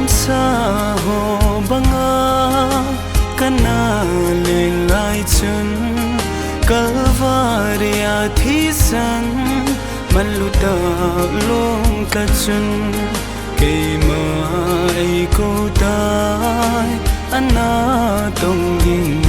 sa ho banga kana le lai chun kalvaria thi san maluta long ta chun ke mai ko tai ana tong ding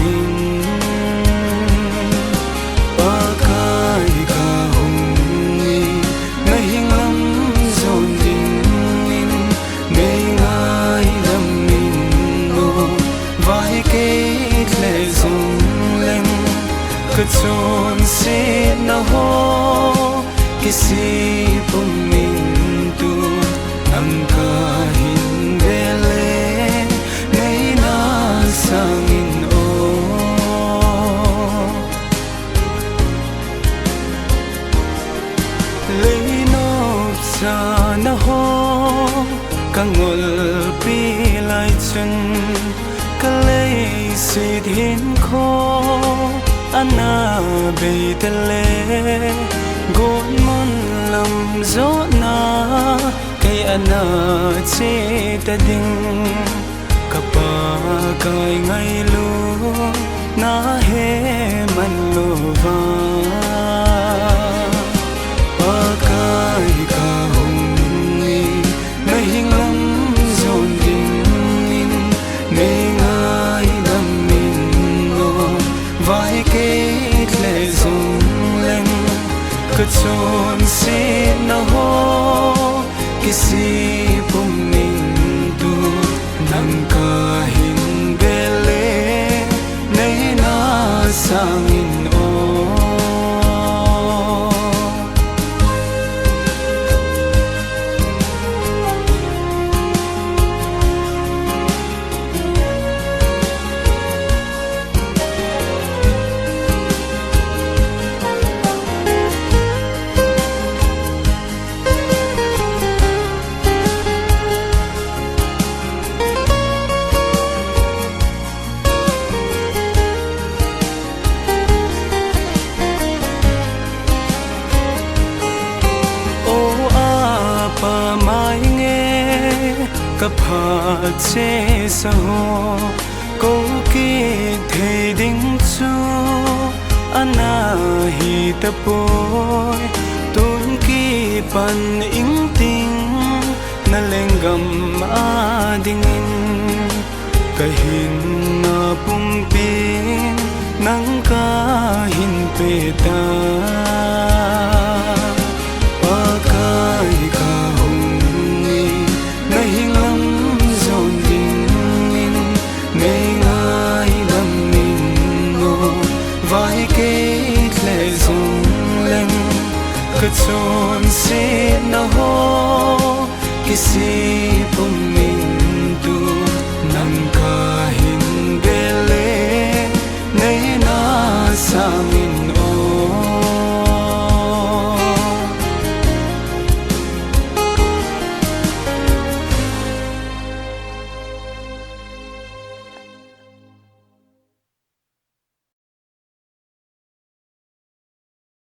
chôn xin na ho kisi pumin tu am ka hin bele nei na sangin o leino sa na ho kangol pi lai chun kalei sit hin kho ana beitale gon mon lam zo na kay ana che ta ding kapa kai ngai lo na he man lo va pa kai ka hum ni nahi lam zo ding nin nei ngai lam min no vai ke le zung leng ka chon sin na ho kisi pum min tu nang ka hin bele nei na sangin o kapha che sa ho ko ki the ding chu ana hi ta poi tun ki pan ing ting na lengam a ding ka hin na pum pin nang ka hin pe ta